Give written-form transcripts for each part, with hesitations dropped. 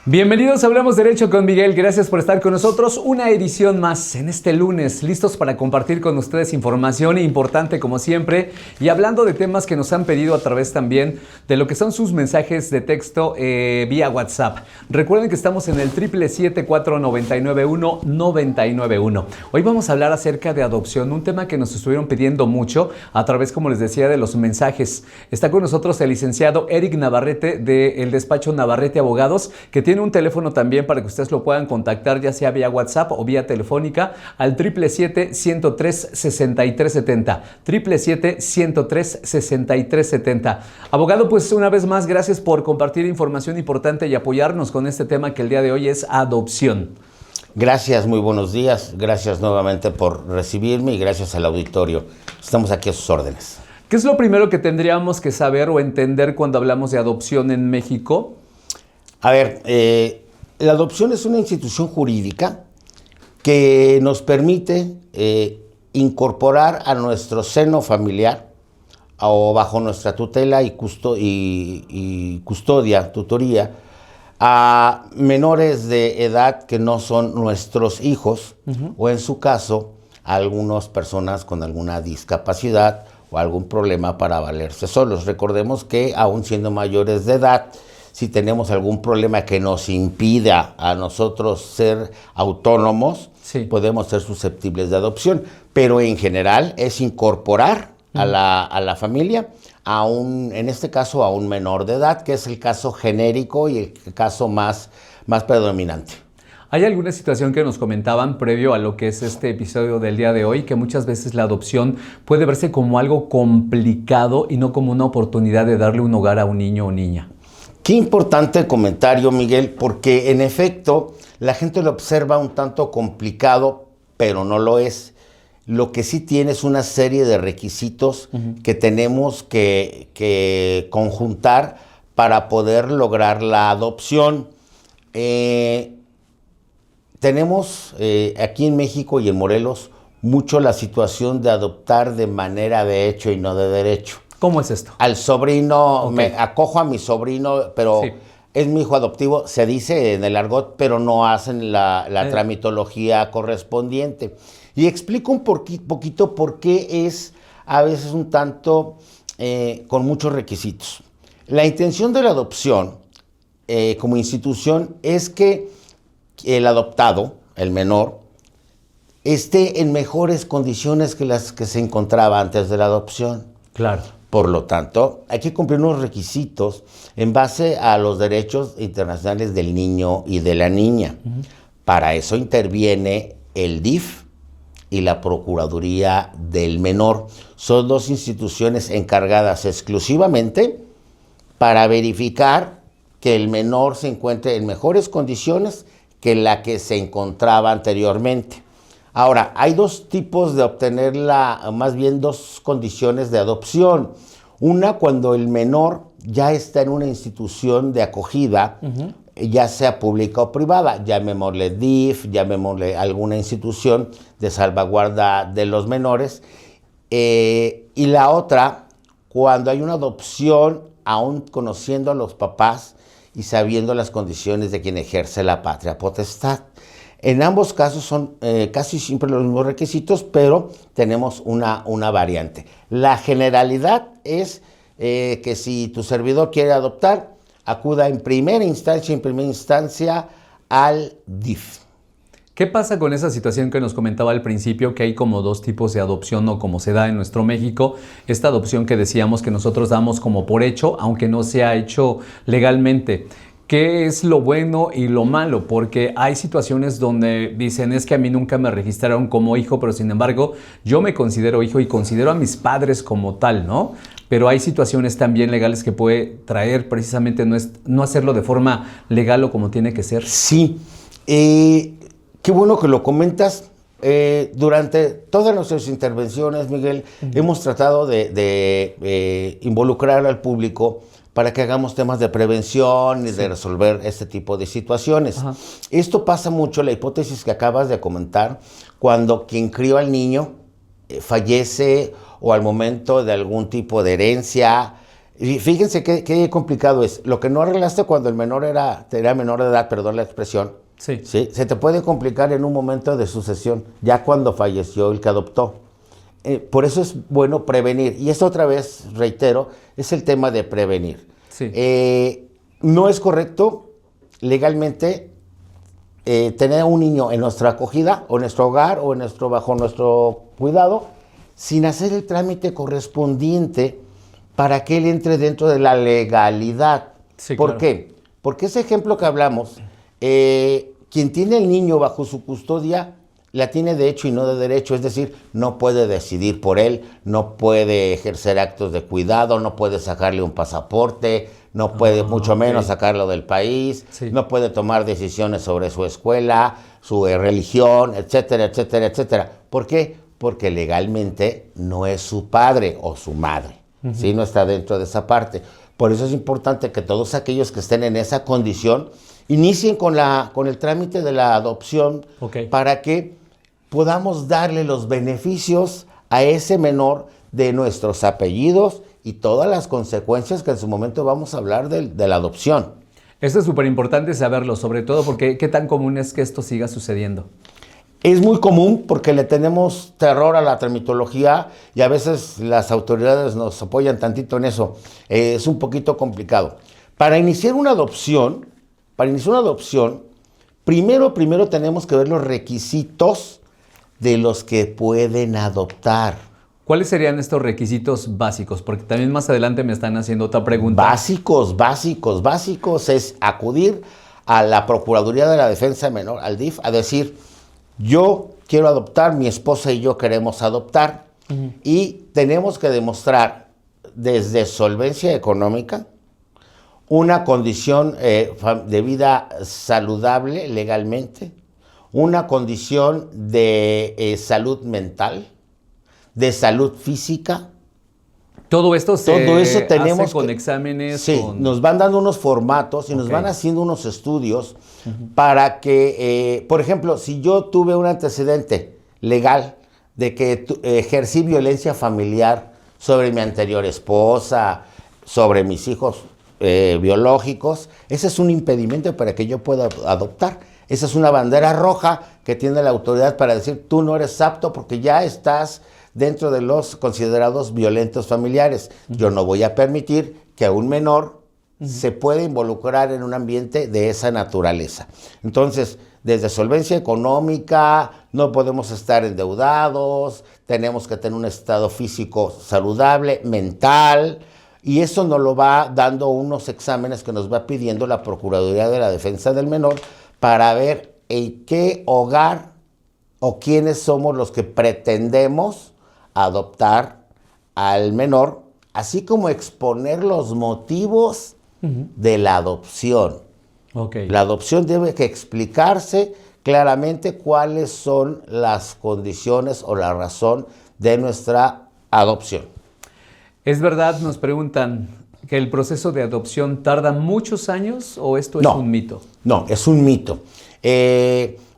Bienvenidos a Hablamos Derecho con Miguel, gracias por estar con nosotros. Una edición más en este lunes, listos para compartir con ustedes información importante como siempre y hablando de temas que nos han pedido a través también de lo que son sus mensajes de texto vía WhatsApp. Recuerden que estamos en el 777-499-1991. Hoy vamos a hablar acerca de adopción, un tema que nos estuvieron pidiendo mucho a través, como les decía, de los mensajes. Está con nosotros el licenciado Eric Navarrete del despacho Navarrete Abogados, que tiene un teléfono también para que ustedes lo puedan contactar, ya sea vía WhatsApp o vía telefónica, al 777-103-6370. 777-103-6370. Abogado, pues una vez más, gracias por compartir información importante y apoyarnos con este tema que el día de hoy es adopción. Gracias, muy buenos días. Gracias nuevamente por recibirme y gracias al auditorio. Estamos aquí a sus órdenes. ¿Qué es lo primero que tendríamos que saber o entender cuando hablamos de adopción en México? A ver, la adopción es una institución jurídica que nos permite incorporar a nuestro seno familiar o bajo nuestra tutela y custodia, tutoría, a menores de edad que no son nuestros hijos, o en su caso, a algunas personas con alguna discapacidad o algún problema para valerse solos. Recordemos que aún siendo mayores de edad, si tenemos algún problema que nos impida a nosotros ser autónomos, sí, podemos ser susceptibles de adopción. Pero en general es incorporar a la familia, en este caso a un menor de edad, que es el caso genérico y el caso más predominante. ¿Hay alguna situación que nos comentaban previo a lo que es este episodio del día de hoy, que muchas veces la adopción puede verse como algo complicado y no como una oportunidad de darle un hogar a un niño o niña? Qué importante comentario, Miguel, porque en efecto la gente lo observa un tanto complicado, pero no lo es. Lo que sí tiene es una serie de requisitos que tenemos que conjuntar para poder lograr la adopción. Tenemos aquí en México y en Morelos mucho la situación de adoptar de manera de hecho y no de derecho. ¿Cómo es esto? Al sobrino, okay, me acojo a mi sobrino, pero sí, es mi hijo adoptivo, se dice en el argot, pero no hacen la tramitología correspondiente. Y explico un poquito por qué es a veces un tanto con muchos requisitos. La intención de la adopción como institución es que el adoptado, el menor, esté en mejores condiciones que las que se encontraba antes de la adopción. Claro. Por lo tanto, hay que cumplir unos requisitos en base a los derechos internacionales del niño y de la niña. Para eso interviene el DIF y la Procuraduría del Menor. Son dos instituciones encargadas exclusivamente para verificar que el menor se encuentre en mejores condiciones que la que se encontraba anteriormente. Ahora, hay dos tipos de más bien dos condiciones de adopción. Una, cuando el menor ya está en una institución de acogida, ya sea pública o privada, llamémosle DIF, llamémosle alguna institución de salvaguarda de los menores. Y la otra, cuando hay una adopción, aún conociendo a los papás y sabiendo las condiciones de quien ejerce la patria potestad. En ambos casos son casi siempre los mismos requisitos, pero tenemos una variante. La generalidad es que si tu servidor quiere adoptar, acuda en primera instancia al DIF. ¿Qué pasa con esa situación que nos comentaba al principio, que hay como dos tipos de adopción o como se da en nuestro México? Esta adopción que decíamos que nosotros damos como por hecho, aunque no se ha hecho legalmente. ¿Qué es lo bueno y lo malo? Porque hay situaciones donde dicen, es que a mí nunca me registraron como hijo, pero sin embargo yo me considero hijo y considero a mis padres como tal, ¿no? Pero hay situaciones también legales que puede traer precisamente no hacerlo de forma legal o como tiene que ser. Sí, qué bueno que lo comentas. Durante todas nuestras intervenciones, Miguel, hemos tratado de involucrar al público para que hagamos temas de prevención y de resolver este tipo de situaciones. Esto pasa mucho, la hipótesis que acabas de comentar, cuando quien crió al niño fallece o al momento de algún tipo de herencia, Y fíjense qué complicado es. Lo que no arreglaste cuando el menor era menor de edad, perdón la expresión, Sí. ¿sí? Se te puede complicar en un momento de sucesión, ya cuando falleció el que adoptó. Por eso es bueno prevenir. Y esto otra vez, reitero, es el tema de prevenir. Sí. No es correcto legalmente tener a un niño en nuestra acogida, o en nuestro hogar, o bajo nuestro cuidado, sin hacer el trámite correspondiente para que él entre dentro de la legalidad. Sí, ¿Por claro. qué? Porque ese ejemplo que hablamos, quien tiene el niño bajo su custodia, la tiene de hecho y no de derecho, es decir, no puede decidir por él, no puede ejercer actos de cuidado, no puede sacarle un pasaporte, no puede mucho menos sacarlo del país, Sí. no puede tomar decisiones sobre su escuela, su religión, etcétera, etcétera, etcétera. ¿Por qué? Porque legalmente no es su padre o su madre, ¿sí? No está dentro de esa parte. Por eso es importante que todos aquellos que estén en esa condición inicien con el trámite de la adopción, para que podamos darle los beneficios a ese menor de nuestros apellidos y todas las consecuencias que en su momento vamos a hablar de la adopción. Esto es súper importante saberlo, sobre todo porque qué tan común es que esto siga sucediendo. Es muy común porque le tenemos terror a la tramitología y a veces las autoridades nos apoyan tantito en eso. Es un poquito complicado. Para iniciar una adopción, primero tenemos que ver los requisitos de los que pueden adoptar. ¿Cuáles serían estos requisitos básicos? Porque también más adelante me están haciendo otra pregunta. Básicos es acudir a la Procuraduría de la Defensa Menor, al DIF, a decir, yo quiero adoptar, mi esposa y yo queremos adoptar, y tenemos que demostrar desde solvencia económica, una condición de vida saludable legalmente, una condición de salud mental, de salud física. Todo esto se tenemos hace con exámenes. Sí, nos van dando unos formatos y nos van haciendo unos estudios para que, por ejemplo, si yo tuve un antecedente legal de que ejercí violencia familiar sobre mi anterior esposa, sobre mis hijos biológicos, ese es un impedimento para que yo pueda adoptar. Esa es una bandera roja que tiene la autoridad para decir, tú no eres apto porque ya estás dentro de los considerados violentos familiares. Yo no voy a permitir que a un menor se pueda involucrar en un ambiente de esa naturaleza. Entonces, desde solvencia económica, no podemos estar endeudados, tenemos que tener un estado físico saludable, mental, y eso nos lo va dando unos exámenes que nos va pidiendo la Procuraduría de la Defensa del Menor para ver en qué hogar o quiénes somos los que pretendemos adoptar al menor, así como exponer los motivos de la adopción. La adopción debe que explicarse claramente cuáles son las condiciones o la razón de nuestra adopción. ¿Es verdad, nos preguntan, que el proceso de adopción tarda muchos años o esto es un mito? No, es un mito.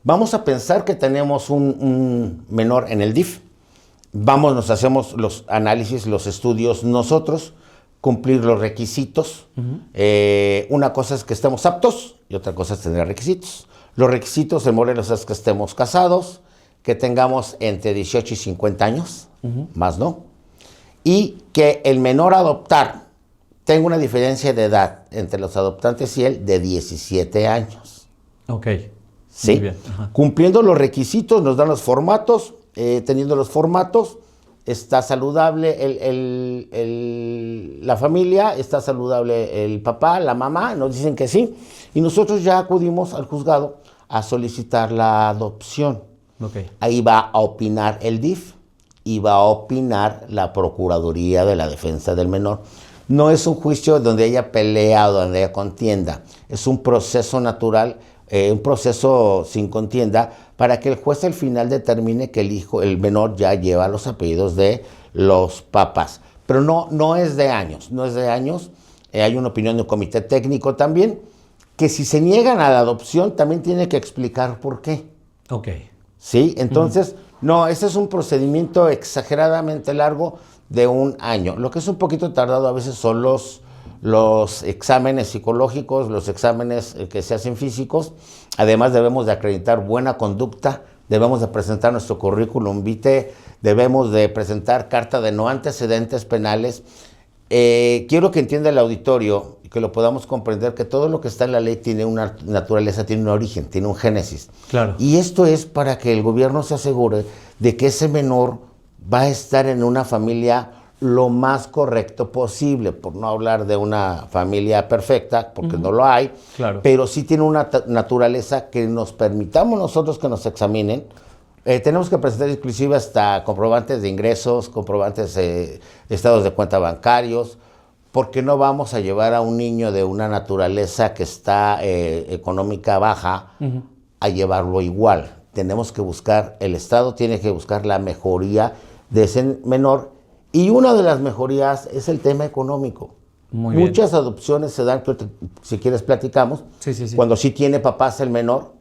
Vamos a pensar que tenemos un menor en el DIF. Nos hacemos los análisis, los estudios nosotros, cumplir los requisitos. Una cosa es que estemos aptos y otra cosa es tener requisitos. Los requisitos en Morelos es que estemos casados, que tengamos entre 18 y 50 años, más no, y que el menor a adoptar tenga una diferencia de edad entre los adoptantes y él de 17 años. ¿Sí? Muy bien. Cumpliendo los requisitos, nos dan los formatos. Teniendo los formatos, está saludable la familia, está saludable el papá, la mamá, nos dicen que sí, y nosotros ya acudimos al juzgado a solicitar la adopción. Ahí va a opinar el DIF y va a opinar la Procuraduría de la Defensa del Menor. No es un juicio donde haya pelea o donde haya contienda, es un proceso natural, un proceso sin contienda, para que el juez al final determine que el menor ya lleva los apellidos de los papás. Pero no es de años, hay una opinión de un comité técnico también, que si se niegan a la adopción también tiene que explicar por qué. ¿Sí? Entonces, No, este es un procedimiento exageradamente largo de 1 año. Lo que es un poquito tardado a veces son los exámenes psicológicos, los exámenes que se hacen físicos. Además debemos de acreditar buena conducta, debemos de presentar nuestro currículum vitae, debemos de presentar carta de no antecedentes penales. Quiero que entienda el auditorio y que lo podamos comprender que todo lo que está en la ley tiene una naturaleza, tiene un origen, tiene un génesis. Claro. Y esto es para que el gobierno se asegure de que ese menor va a estar en una familia lo más correcto posible, por no hablar de una familia perfecta, porque no lo hay, Claro. pero sí tiene una naturaleza que nos permitamos nosotros que nos examinen. Tenemos que presentar inclusive hasta comprobantes de ingresos, comprobantes de estados de cuenta bancarios, porque no vamos a llevar a un niño de una naturaleza que está económica baja a llevarlo igual. Tenemos que buscar, el Estado tiene que buscar la mejoría de ese menor, y una de las mejorías es el tema económico. Muy bien. Muchas adopciones se dan, si quieres platicamos, Sí. cuando sí tiene papás el menor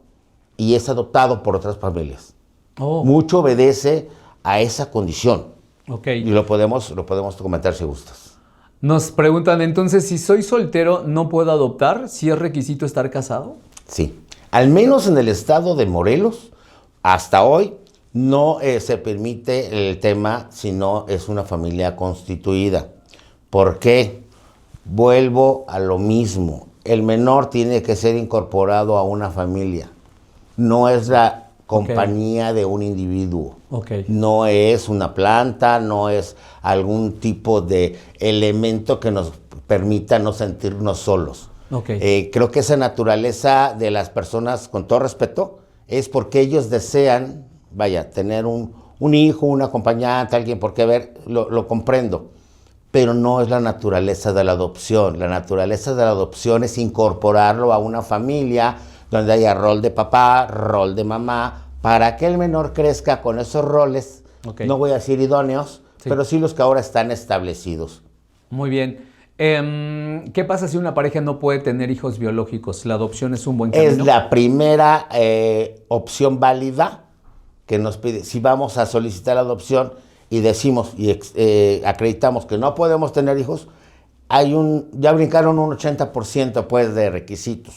y es adoptado por otras familias. Oh, Mucho obedece a esa condición. ok. Y lo podemos comentar si gustas. Nos preguntan entonces, si soy soltero, ¿no puedo adoptar? ¿Si es requisito estar casado? Sí. Al menos en el estado de Morelos, hasta hoy, no se permite el tema si no es una familia constituida. ¿Por qué? Vuelvo a lo mismo. El menor tiene que ser incorporado a una familia. No es la compañía de un individuo. Ok. No es una planta, no es algún tipo de elemento que nos permita no sentirnos solos. Ok. Creo que esa naturaleza de las personas, con todo respeto, es porque ellos desean, tener un hijo, un acompañante, alguien por qué ver, lo comprendo. Pero no es la naturaleza de la adopción. La naturaleza de la adopción es incorporarlo a una familia donde haya rol de papá, rol de mamá, para que el menor crezca con esos roles, no voy a decir idóneos, pero sí los que ahora están establecidos. Muy bien. ¿Qué pasa si una pareja no puede tener hijos biológicos? ¿La adopción es un buen camino? Es la primera opción válida que nos pide. Si vamos a solicitar la adopción y decimos y acreditamos que no podemos tener hijos, ya brincaron un 80% pues de requisitos,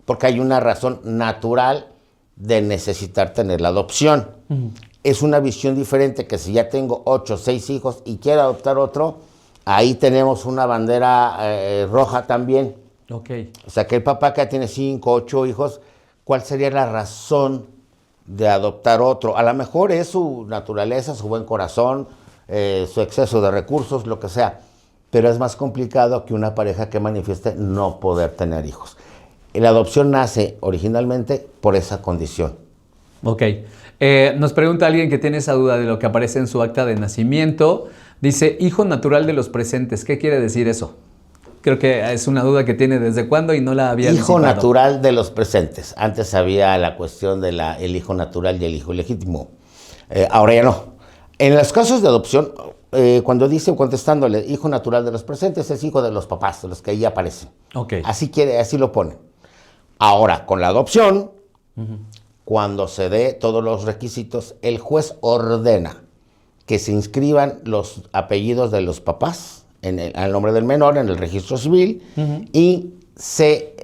porque hay una razón natural de necesitar tener la adopción. Es una visión diferente que si ya tengo 8 o 6 hijos y quiero adoptar otro, ahí tenemos una bandera roja también. Ok. O sea, que el papá que tiene 5, 8 hijos, ¿cuál sería la razón de adoptar otro? A lo mejor es su naturaleza, su buen corazón, su exceso de recursos, lo que sea. Pero es más complicado que una pareja que manifieste no poder tener hijos. La adopción nace originalmente por esa condición. Ok. Nos pregunta alguien que tiene esa duda de lo que aparece en su acta de nacimiento. Dice, hijo natural de los presentes. ¿Qué quiere decir eso? Creo que es una duda que tiene desde cuándo y no la había Hijo disipado. natural de los presentes. Antes había la cuestión del hijo natural y el hijo legítimo. Ahora ya no. En los casos de adopción, cuando dice, contestándole, hijo natural de los presentes, es hijo de los papás, de los que ahí aparecen. Ok. Así lo pone. Ahora, con la adopción, cuando se dé todos los requisitos, el juez ordena que se inscriban los apellidos de los papás al nombre del menor en el registro civil y se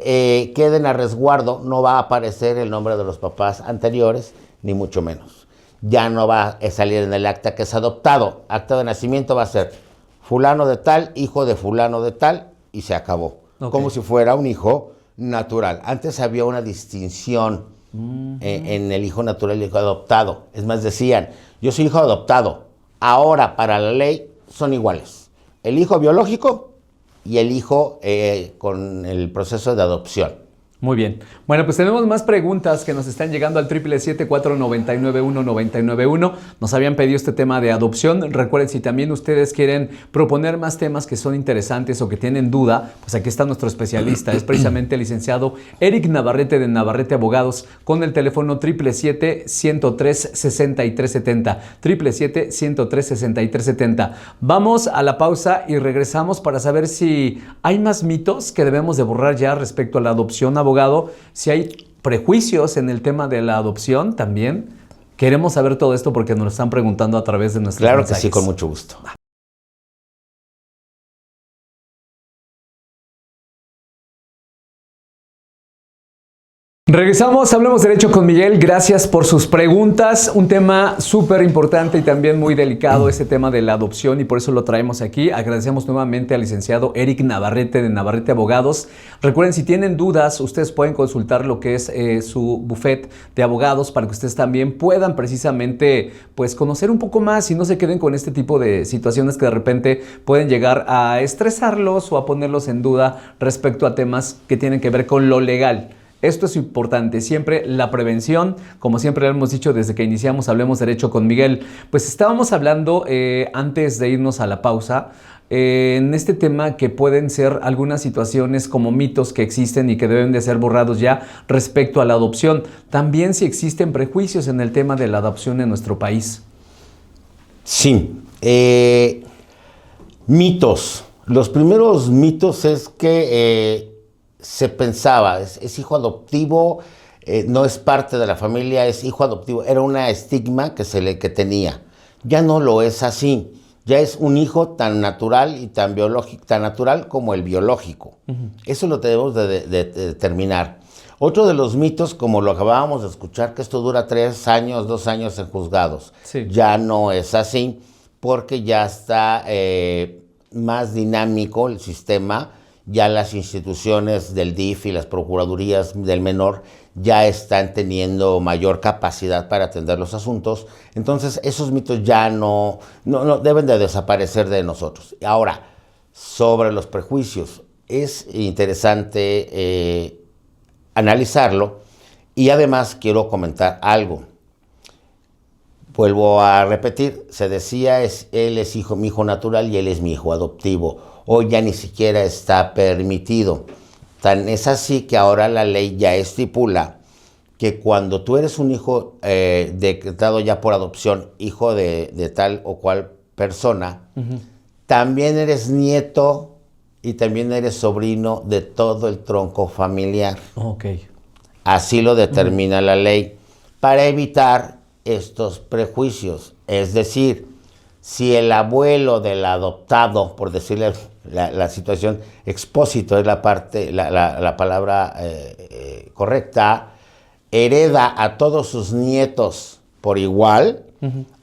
queden a resguardo. No va a aparecer el nombre de los papás anteriores, ni mucho menos. Ya no va a salir en el acta que es adoptado. Acta de nacimiento va a ser fulano de tal, hijo de fulano de tal, y se acabó. Como si fuera un hijo natural. Antes había una distinción en el hijo natural y el hijo adoptado. Es más, decían, yo soy hijo adoptado. Ahora, para la ley, son iguales. El hijo biológico y el hijo con el proceso de adopción. Muy bien. Bueno, pues tenemos más preguntas que nos están llegando al 777-499-1991. Nos habían pedido este tema de adopción. Recuerden, si también ustedes quieren proponer más temas que son interesantes o que tienen duda, pues aquí está nuestro especialista. Es precisamente el licenciado Eric Navarrete de Navarrete Abogados con el teléfono 777-103-6370. 777-103-6370. Vamos a la pausa y regresamos para saber si hay más mitos que debemos de borrar ya respecto a la adopción, abogado, si hay prejuicios en el tema de la adopción también. Queremos saber todo esto porque nos lo están preguntando a través de nuestros Claro mensajes. que sí, con mucho gusto. Regresamos, hablemos derecho con Miguel. Gracias por sus preguntas. Un tema súper importante y también muy delicado, este tema de la adopción, y por eso lo traemos aquí. Agradecemos nuevamente al licenciado Eric Navarrete de Navarrete Abogados. Recuerden, si tienen dudas, ustedes pueden consultar lo que es su buffet de abogados para que ustedes también puedan precisamente pues conocer un poco más y no se queden con este tipo de situaciones que de repente pueden llegar a estresarlos o a ponerlos en duda respecto a temas que tienen que ver con lo legal. Esto es importante, siempre la prevención, como siempre lo hemos dicho desde que iniciamos Hablemos Derecho con Miguel. Pues estábamos hablando antes de irnos a la pausa en este tema que pueden ser algunas situaciones como mitos que existen y que deben de ser borrados ya respecto a la adopción. También si existen prejuicios en el tema de la adopción en nuestro país. Sí, mitos. Los primeros mitos es que se pensaba, es hijo adoptivo, no es parte de la familia, es hijo adoptivo. Era una estigma que que tenía. Ya no lo es así. Ya es un hijo tan natural y tan biológico, tan natural como el biológico. Eso lo tenemos de determinar. Otro de los mitos, como lo acabábamos de escuchar, que esto dura 3 años, 2 años en juzgados. Sí. Ya no es así, porque ya está más dinámico el sistema. Ya las instituciones del DIF y las procuradurías del menor ya están teniendo mayor capacidad para atender los asuntos. Entonces, esos mitos ya no deben de desaparecer de nosotros. Ahora, sobre los prejuicios, es interesante analizarlo, y además quiero comentar algo. Vuelvo a repetir, se decía, él es mi hijo natural y él es mi hijo adoptivo. Hoy ya ni siquiera está permitido. Tan es así que ahora la ley ya estipula que cuando tú eres un hijo decretado ya por adopción, hijo de tal o cual persona, también eres nieto y también eres sobrino de todo el tronco familiar. Okay. Así lo determina la ley, para evitar estos prejuicios. Es decir, si el abuelo del adoptado, por decirle la situación, expósito es la palabra correcta, hereda a todos sus nietos por igual,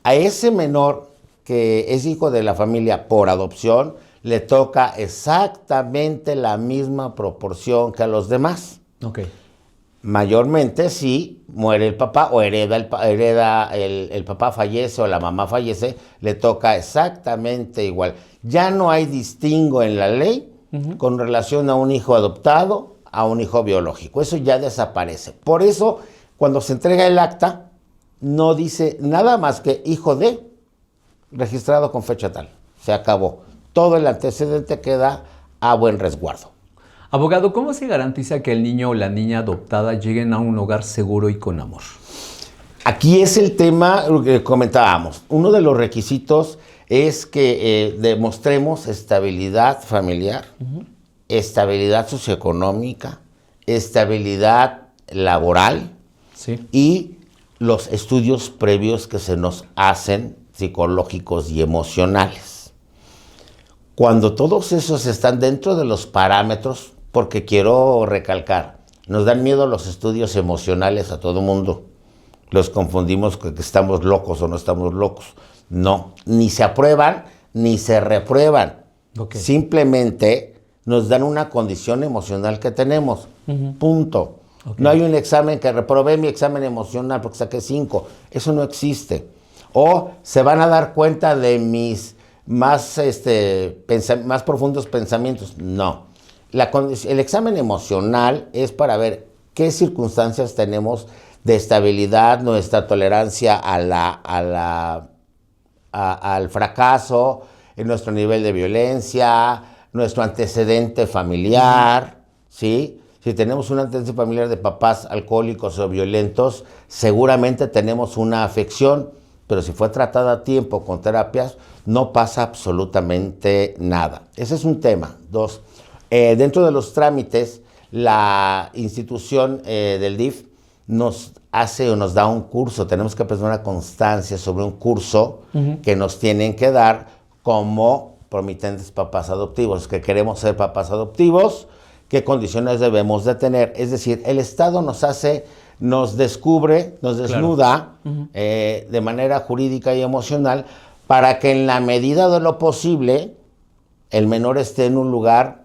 a ese menor que es hijo de la familia por adopción, le toca exactamente la misma proporción que a los demás. Okay. Mayormente si muere el papá o hereda el papá, fallece o la mamá fallece, le toca exactamente igual. Ya no hay distingo en la ley con relación a un hijo adoptado, a un hijo biológico. Eso ya desaparece. Por eso, cuando se entrega el acta, no dice nada más que hijo de, registrado con fecha tal. Se acabó. Todo el antecedente queda a buen resguardo. Abogado, ¿cómo se garantiza que el niño o la niña adoptada lleguen a un hogar seguro y con amor? Aquí es el tema que comentábamos. Uno de los requisitos es que demostremos estabilidad familiar, estabilidad socioeconómica, estabilidad laboral, sí, y los estudios previos que se nos hacen psicológicos y emocionales. Cuando todos esos están dentro de los parámetros, porque quiero recalcar, nos dan miedo los estudios emocionales a todo mundo. Los confundimos con que estamos locos o no estamos locos. No, ni se aprueban ni se reprueban. Okay. Simplemente nos dan una condición emocional que tenemos. Punto. Okay. No hay un examen que reprobé mi examen emocional porque saqué 5. Eso no existe. O se van a dar cuenta de mis más profundos pensamientos. No. El examen emocional es para ver qué circunstancias tenemos de estabilidad, nuestra tolerancia al fracaso, en nuestro nivel de violencia, nuestro antecedente familiar, ¿sí? Si tenemos un antecedente familiar de papás alcohólicos o violentos, seguramente tenemos una afección, pero si fue tratada a tiempo con terapias, no pasa absolutamente nada. Ese es un tema. 2, dentro de los trámites, la institución del DIF nos hace o nos da un curso, tenemos que presentar una constancia sobre un curso que nos tienen que dar como promitentes papás adoptivos, que queremos ser papás adoptivos, qué condiciones debemos de tener. Es decir, el Estado nos descubre, nos desnuda de manera jurídica y emocional para que en la medida de lo posible el menor esté en un lugar,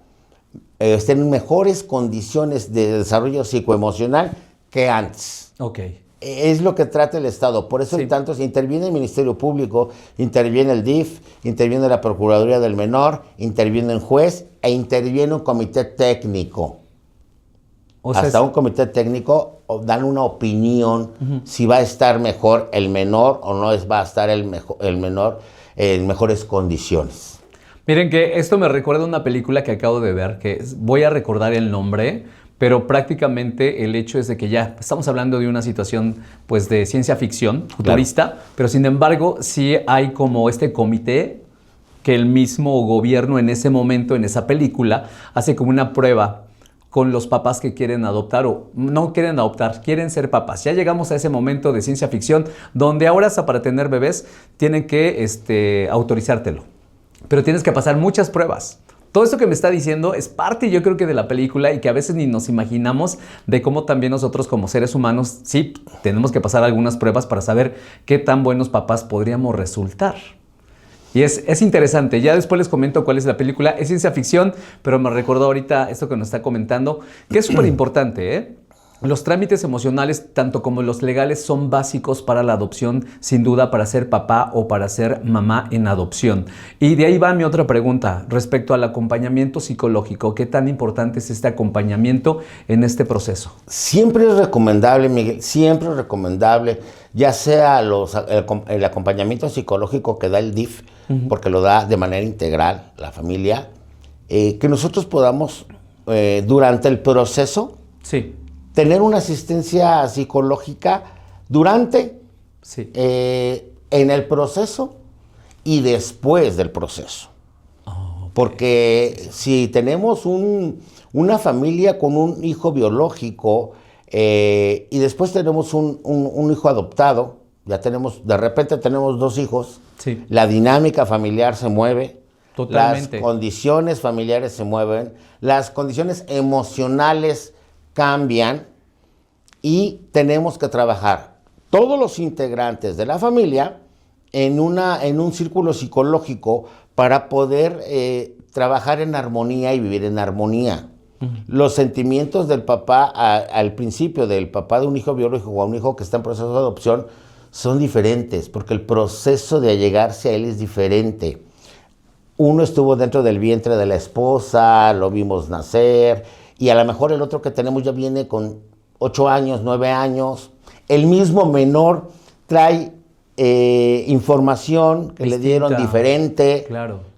esté en mejores condiciones de desarrollo psicoemocional que antes. Ok. Es lo que trata el Estado. Por eso tanto se interviene el Ministerio Público, interviene el DIF, interviene la Procuraduría del Menor, interviene el juez e interviene un comité técnico. O sea, hasta un comité técnico dan una opinión si va a estar mejor el menor o no va a estar el menor en mejores condiciones. Miren que esto me recuerda a una película que acabo de ver, que voy a recordar el nombre, pero prácticamente el hecho es de que ya estamos hablando de una situación pues de ciencia ficción futurista, pero sin embargo sí hay como este comité que el mismo gobierno en ese momento, en esa película, hace como una prueba con los papás que quieren adoptar o no quieren adoptar, quieren ser papás. Ya llegamos a ese momento de ciencia ficción donde ahora hasta para tener bebés tienen que autorizártelo, pero tienes que pasar muchas pruebas. Todo esto que me está diciendo es parte, yo creo que de la película y que a veces ni nos imaginamos de cómo también nosotros como seres humanos sí tenemos que pasar algunas pruebas para saber qué tan buenos papás podríamos resultar. Y es interesante. Ya después les comento cuál es la película. Es ciencia ficción, pero me recordó ahorita esto que nos está comentando, que es súper importante, ¿eh? Los trámites emocionales, tanto como los legales, son básicos para la adopción, sin duda, para ser papá o para ser mamá en adopción. Y de ahí va mi otra pregunta respecto al acompañamiento psicológico. ¿Qué tan importante es este acompañamiento en este proceso? Siempre es recomendable, Miguel, siempre es recomendable, ya sea el acompañamiento psicológico que da el DIF, porque lo da de manera integral la familia, que nosotros podamos, durante el proceso, tener una asistencia psicológica durante, en el proceso y después del proceso. Porque si tenemos una familia con un hijo biológico y después tenemos un hijo adoptado, de repente tenemos 2 hijos, la dinámica familiar se mueve, totalmente. Las condiciones familiares se mueven, las condiciones emocionales cambian y tenemos que trabajar todos los integrantes de la familia en un círculo psicológico para poder trabajar en armonía y vivir en armonía. Los sentimientos del papá al principio, del papá de un hijo biológico o a un hijo que está en proceso de adopción, son diferentes porque el proceso de allegarse a él es diferente. Uno estuvo dentro del vientre de la esposa, lo vimos nacer, y a lo mejor el otro que tenemos ya viene con 8 años, 9 años. El mismo menor trae información que le dieron diferente,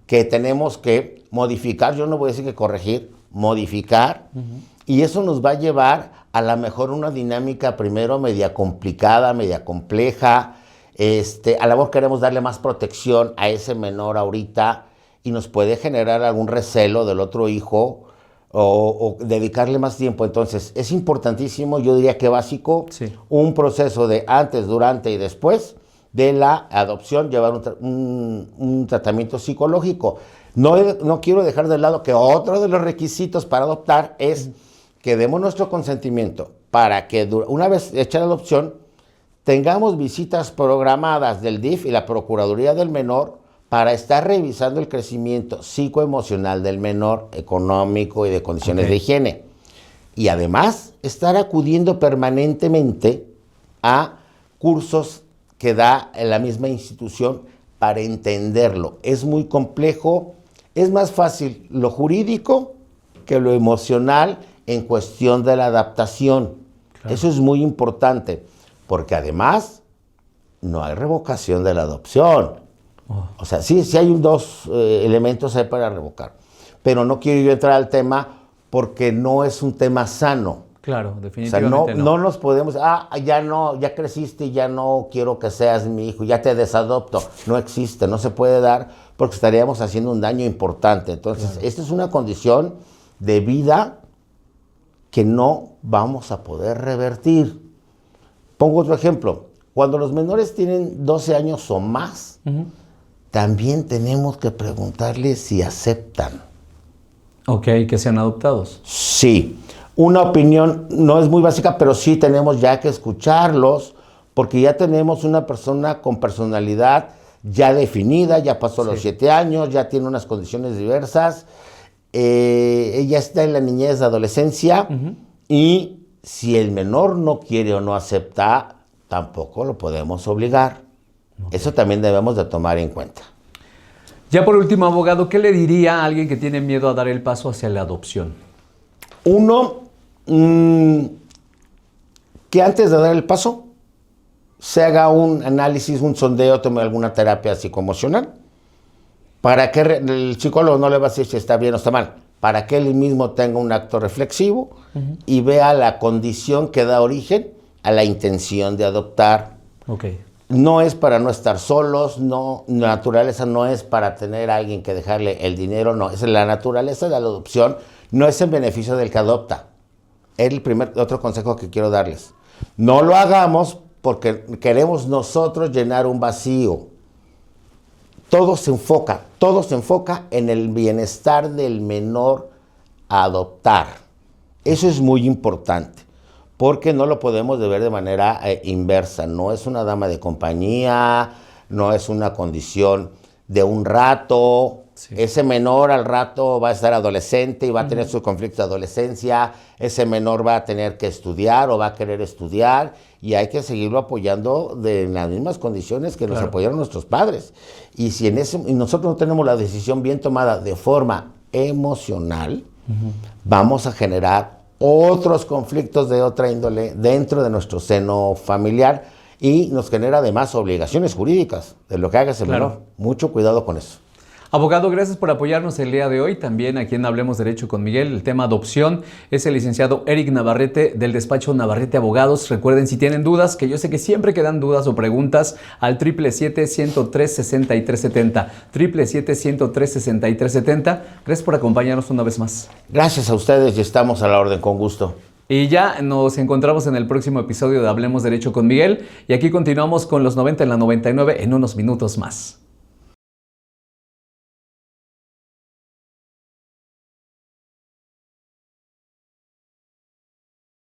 que tenemos que modificar. Yo no voy a decir que corregir, modificar. Y eso nos va a llevar a lo mejor una dinámica primero media complicada, media compleja. A lo mejor queremos darle más protección a ese menor ahorita y nos puede generar algún recelo del otro hijo, o dedicarle más tiempo. Entonces, es importantísimo, yo diría que básico, un proceso de antes, durante y después de la adopción, llevar un tratamiento psicológico. No quiero dejar de lado que otro de los requisitos para adoptar es que demos nuestro consentimiento para que una vez hecha la adopción, tengamos visitas programadas del DIF y la Procuraduría del Menor para estar revisando el crecimiento psicoemocional del menor, económico y de condiciones de higiene. Y además, estar acudiendo permanentemente a cursos que da la misma institución para entenderlo. Es muy complejo, es más fácil lo jurídico que lo emocional en cuestión de la adaptación. Eso es muy importante, porque además no hay revocación de la adopción. O sea, sí hay 2 elementos ahí para revocar. Pero no quiero yo entrar al tema porque no es un tema sano. Claro, definitivamente. O sea, no nos podemos, ya creciste, ya no quiero que seas mi hijo, ya te desadopto. No existe, no se puede dar porque estaríamos haciendo un daño importante. Entonces, esta es una condición de vida que no vamos a poder revertir. Pongo otro ejemplo. Cuando los menores tienen 12 años o más, también tenemos que preguntarles si aceptan. Ok, que sean adoptados. Sí, una opinión no es muy básica, pero sí tenemos ya que escucharlos, porque ya tenemos una persona con personalidad ya definida, ya pasó los 7 años, ya tiene unas condiciones diversas, ella está en la niñez, adolescencia, y si el menor no quiere o no acepta, tampoco lo podemos obligar. Eso también debemos de tomar en cuenta. Ya por último, abogado, ¿qué le diría a alguien que tiene miedo a dar el paso hacia la adopción? Uno, que antes de dar el paso, se haga un análisis, un sondeo, tome alguna terapia psicoemocional, para que el psicólogo no le va a decir si está bien o está mal, para que él mismo tenga un acto reflexivo y vea la condición que da origen a la intención de adoptar. Okay. No es para no estar solos, no, la naturaleza no es para tener a alguien que dejarle el dinero, no, es la naturaleza de la adopción, no es en beneficio del que adopta. Es el otro consejo que quiero darles. No lo hagamos porque queremos nosotros llenar un vacío. Todo se enfoca en el bienestar del menor a adoptar. Eso es muy importante, porque no lo podemos ver de manera inversa. No es una dama de compañía, no es una condición de un rato. Sí. Ese menor al rato va a estar adolescente y va a tener sus conflictos de adolescencia. Ese menor va a tener que estudiar o va a querer estudiar y hay que seguirlo apoyando en las mismas condiciones que nos apoyaron nuestros padres. Y si y nosotros no tenemos la decisión bien tomada de forma emocional, vamos a generar otros conflictos de otra índole dentro de nuestro seno familiar y nos genera además obligaciones jurídicas de lo que haga ese menor. Mucho cuidado con eso. Abogado, gracias por apoyarnos el día de hoy. También aquí en Hablemos Derecho con Miguel, el tema adopción es el licenciado Eric Navarrete del despacho Navarrete Abogados. Recuerden, si tienen dudas, que yo sé que siempre quedan dudas o preguntas, al 777-103-6370. 777-103-6370. Gracias por acompañarnos una vez más. Gracias a ustedes y estamos a la orden, con gusto. Y ya nos encontramos en el próximo episodio de Hablemos Derecho con Miguel. Y aquí continuamos con los 90 en la 99 en unos minutos más.